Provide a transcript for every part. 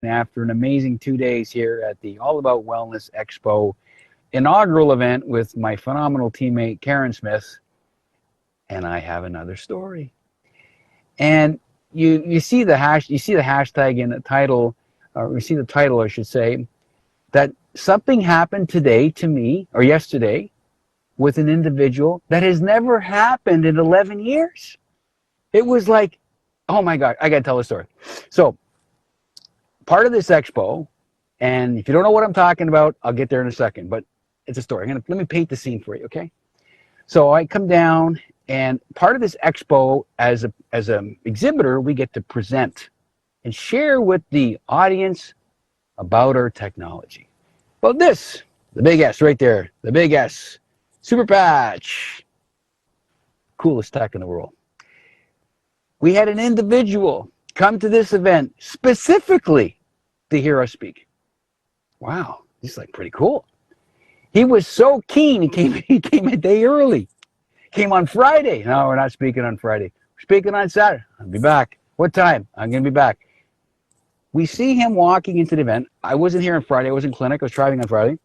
after an amazing 2 days here at the All About Wellness Expo inaugural event with my phenomenal teammate Karen Smith, and I have another story. And you see the hashtag in the title, or you see the title, I should say, that something happened today to me, or yesterday, with an individual that has never happened in 11 years. It was like, oh my God, I got to tell the story. So, part of this expo, and if you don't know what I'm talking about, I'll get there in a second, but it's a story. Let me paint the scene for you, okay? So I come down, and part of this expo, as an exhibitor, we get to present and share with the audience about our technology. Well, this, the big S right there, the big S, Super Patch, coolest tech in the world. We had an individual come to this event specifically to hear us speak. Wow, this is like pretty cool. He was so keen, he came a day early. Came on Friday. No, we're not speaking on Friday. We're speaking on Saturday. I'll be back. What time? I'm going to be back. We see him walking into the event. I wasn't here on Friday. I was in clinic. I was driving on Friday.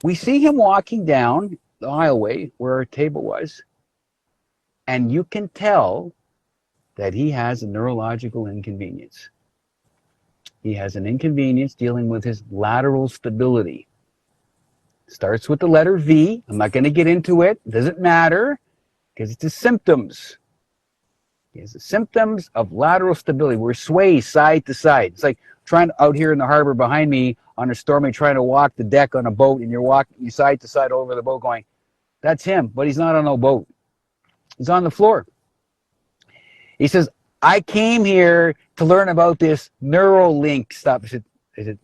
We see him walking down the aisleway where our table was, and you can tell that he has a neurological inconvenience. He has an inconvenience dealing with his lateral stability. Starts with the letter V. I'm not going to get into it. It doesn't matter because it's the symptoms. He has the symptoms of lateral stability where he sways side to side. It's like trying out here in the harbor behind me on a stormy, trying to walk the deck on a boat, and you're walking side to side over the boat going, that's him, but he's not on no boat. He's on the floor. He says, I came here to learn about this Neuralink stuff. I said,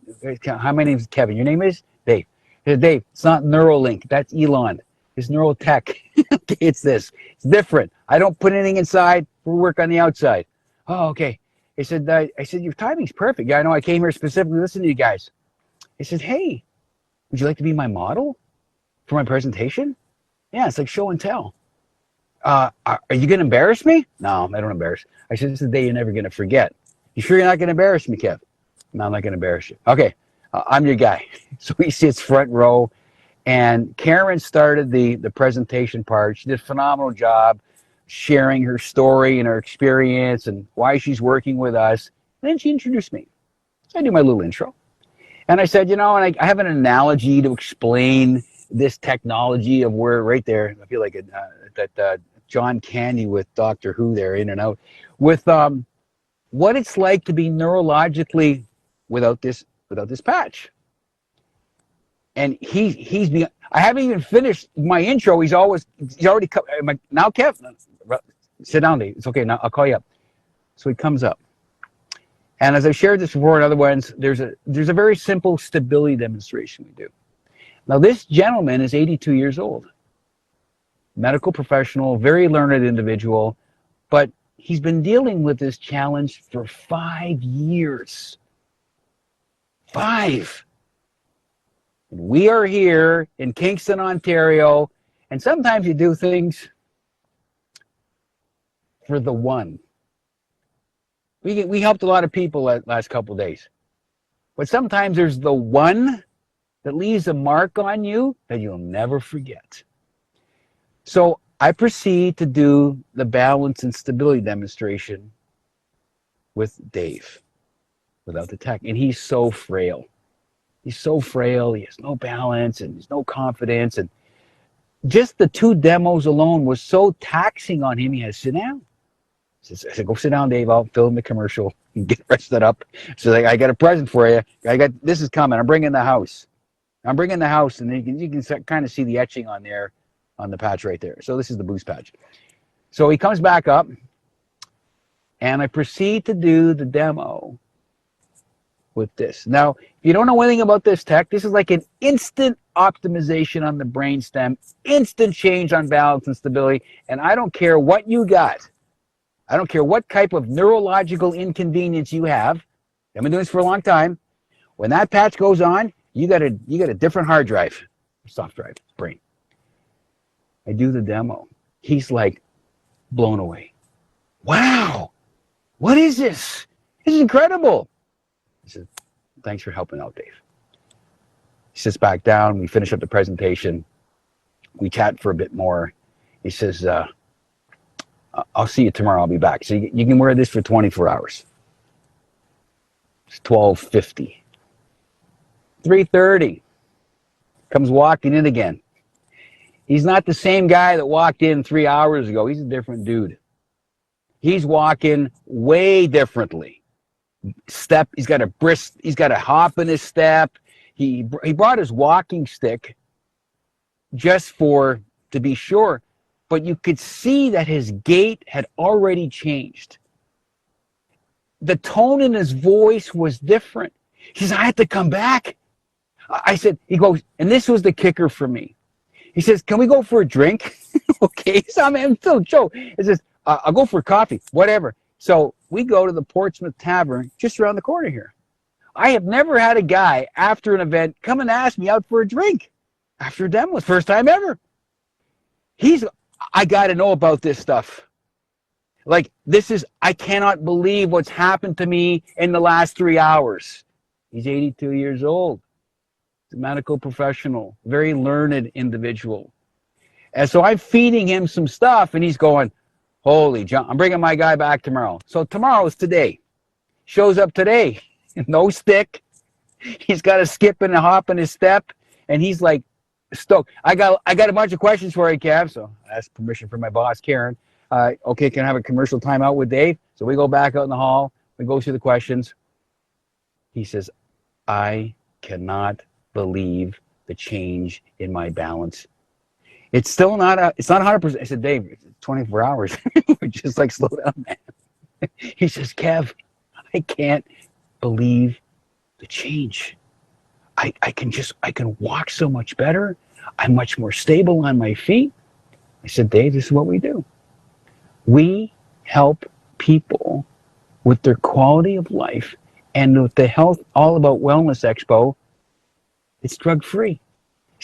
hi, my name is Kevin. Your name is? Dave. I said, Dave, it's not Neuralink. That's Elon. It's Neurotech. It's this. It's different. I don't put anything inside. We work on the outside. Oh, okay. I said, your timing's perfect. Yeah, I know. I came here specifically to listen to you guys. I said, hey, would you like to be my model for my presentation? Yeah, it's like show and tell. Are you going to embarrass me? No, I don't embarrass. I said, this is the day you're never going to forget. You sure you're not going to embarrass me, Kev? No, I'm not going to embarrass you. Okay, I'm your guy. So he sits front row, and Karen started the presentation part. She did a phenomenal job sharing her story and her experience and why she's working with us. And then she introduced me. So I do my little intro. And I said, and I have an analogy to explain this technology of where right there, I feel like that John Candy with Doctor Who there, in and out, with what it's like to be neurologically without this patch. And he's being, I haven't even finished my intro. He's already come. I'm like, now, Kev, sit down, Dave. It's okay. Now I'll call you up. So he comes up. And as I shared this before in other ones, there's a very simple stability demonstration we do. Now, this gentleman is 82 years old, medical professional, very learned individual, but he's been dealing with this challenge for 5 years. 5. We are here in Kingston, Ontario, and sometimes you do things for the one. We helped a lot of people last couple of days, but sometimes there's the one that leaves a mark on you that you'll never forget. So I proceed to do the balance and stability demonstration with Dave without the tech, and he's so frail. He's so frail. He has no balance and there's no confidence, and just the 2 demos alone was so taxing on him. He had to sit down. I said, go sit down, Dave. I'll film the commercial and get rested up. So I got a present for you. This is coming. I'm bringing the house. And you can kind of see the etching on there, on the patch right there. So this is the boost patch. So he comes back up, and I proceed to do the demo with this. Now, if you don't know anything about this tech, this is like an instant optimization on the brainstem, instant change on balance and stability. And I don't care what you got. I don't care what type of neurological inconvenience you have. I've been doing this for a long time. When that patch goes on, you got a different hard drive, soft drive, brain. I do the demo. He's like blown away. Wow, what is this? This is incredible. He says, thanks for helping out, Dave. He sits back down. We finish up the presentation. We chat for a bit more. He says, I'll see you tomorrow. I'll be back. So you can wear this for 24 hours. It's 12:50. 3:30. Comes walking in again. He's not the same guy that walked in 3 hours ago. He's a different dude. He's walking way differently. Step. He's got a hop in his step. He brought his walking stick just to be sure, but you could see that his gait had already changed. The tone in his voice was different. He says, I had to come back. I said, he goes, and this was the kicker for me. He says, can we go for a drink? Okay, so I'm still Joe. He says, I'll go for coffee, whatever. So we go to the Portsmouth Tavern just around the corner here. I have never had a guy after an event come and ask me out for a drink after a demo. First time ever. I got to know about this stuff. Like, I cannot believe what's happened to me in the last 3 hours. He's 82 years old. He's a medical professional, very learned individual. And so I'm feeding him some stuff, and he's going, holy John, I'm bringing my guy back tomorrow. So tomorrow is today. Shows up today. No stick. He's got a skip and a hop in his step, and he's like stoked. I got a bunch of questions for you, Kev. So I asked permission from my boss, Karen. Okay, can I have a commercial timeout with Dave? So we go back out in the hall. We go through the questions. He says, I cannot believe the change in my balance. It's still not it's not 100%. I said, Dave, it's 24 hours. Just like, slow down, man. He says, Kev, I can't believe the change. I can walk so much better. I'm much more stable on my feet. I said, Dave, this is what we do. We help people with their quality of life, and with the Health All About Wellness Expo, it's drug-free.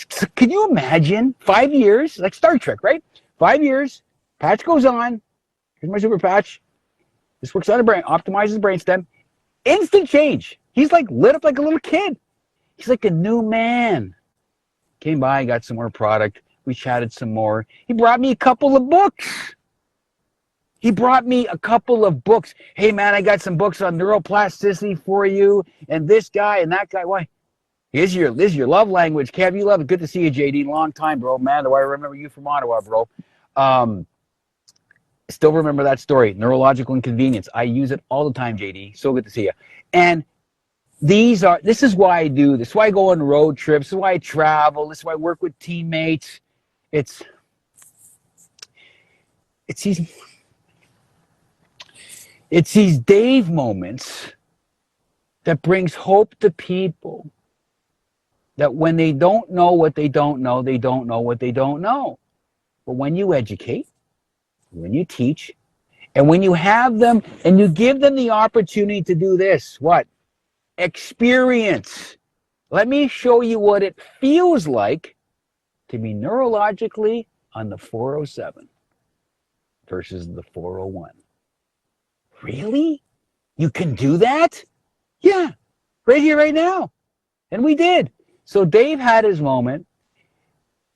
So can you imagine 5 years, like Star Trek, right? 5 years, patch goes on. Here's my super patch. This works on the brain, optimizes the brainstem. Instant change. He's like lit up like a little kid. He's like a new man. Came by, got some more product. We chatted some more. He brought me a couple of books. Hey, man, I got some books on neuroplasticity for you, and this guy and that guy. Why? This is your love language. Kev, you love it. Good to see you, JD. Long time, bro. Man, do I remember you from Ottawa, bro. Still remember that story. Neurological inconvenience. I use it all the time, JD. So good to see you. And this is why I do this. This is why I go on road trips. This is why I travel. This is why I work with teammates. It's these Dave moments that brings hope to people, that when they don't know what they don't know, they don't know what they don't know. But when you educate, when you teach, and when you have them and you give them the opportunity to do this, what? Experience. Let me show you what it feels like to be neurologically on the 407 versus the 401. Really? You can do that? Yeah, right here, right now. And we did. So Dave had his moment.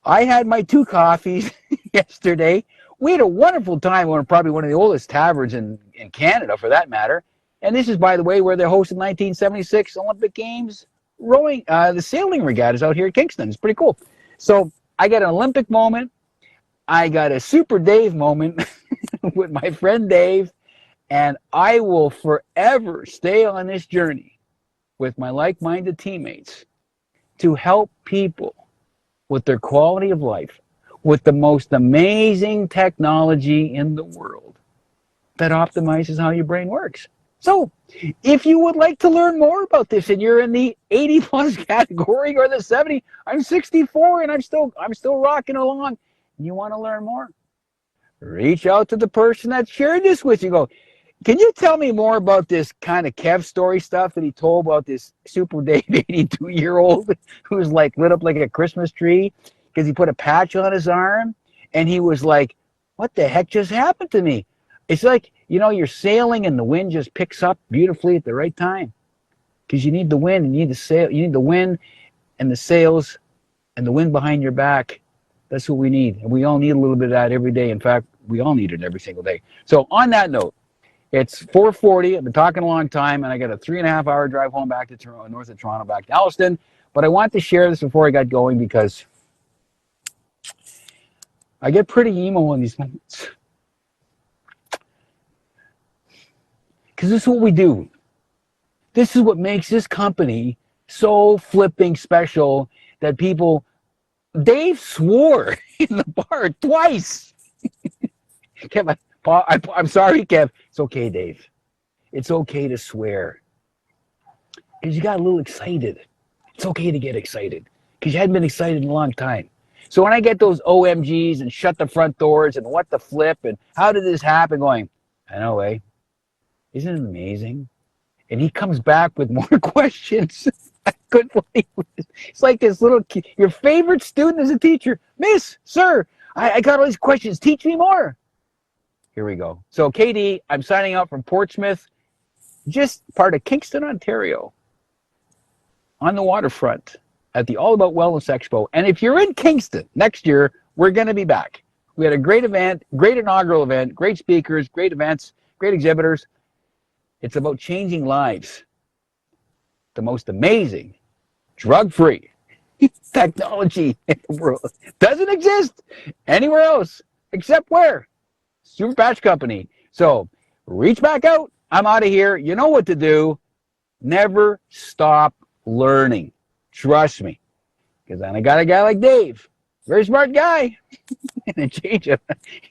I had my 2 coffees yesterday. We had a wonderful time. We're probably one of the oldest taverns in Canada, for that matter. And this is, by the way, where they hosted 1976 Olympic Games rowing. The sailing regattas out here at Kingston. It's pretty cool. So I got an Olympic moment. I got a Super Dave moment with my friend Dave. And I will forever stay on this journey with my like-minded teammates to help people with their quality of life, with the most amazing technology in the world that optimizes how your brain works. So if you would like to learn more about this and you're in the 80 plus category or the 70, I'm 64 and I'm still rocking along, and you want to learn more, reach out to the person that shared this with you. Go, can you tell me more about this kind of Kev story stuff that he told about this Super Dave 82-year-old who's like lit up like a Christmas tree because he put a patch on his arm, and he was like, what the heck just happened to me? It's like, you're sailing and the wind just picks up beautifully at the right time. because you need the wind, and you need the sail, you need the wind and the sails and the wind behind your back. That's what we need, and we all need a little bit of that every day. In fact, we all need it every single day. So on that note, it's 4:40. I've been talking a long time, and I got a 3.5-hour drive home back to Toronto, north of Toronto, back to Alliston. But I want to share this before I got going because I get pretty emo in these moments. Because this is what we do. This is what makes this company so flipping special that people... Dave swore in the bar twice. Kev, I'm sorry, Kev. It's okay, Dave. It's okay to swear. Because you got a little excited. It's okay to get excited. Because you hadn't been excited in a long time. So when I get those OMGs and shut the front doors and what the flip and how did this happen, going, I know, eh? Isn't it amazing? And he comes back with more questions. I couldn't believe it. It's like this little kid, your favorite student as a teacher. Miss, sir, I got all these questions. Teach me more. Here we go. So, KD, I'm signing out from Portsmouth, just part of Kingston, Ontario, on the waterfront at the All About Wellness Expo. And if you're in Kingston next year, we're going to be back. We had a great event, great inaugural event, great speakers, great events, great exhibitors. It's about changing lives. The most amazing, drug-free technology in the world doesn't exist anywhere else except where? Super Patch Company. So reach back out. I'm out of here. You know what to do. Never stop learning. Trust me. Because I got a guy like Dave. Very smart guy. And a change of,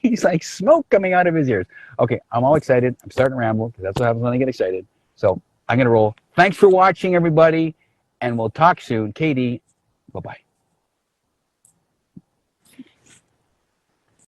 he's like smoke coming out of his ears. Okay, I'm all excited. I'm starting to ramble because that's what happens when I get excited. So I'm going to roll. Thanks for watching, everybody. And we'll talk soon. KD, bye-bye.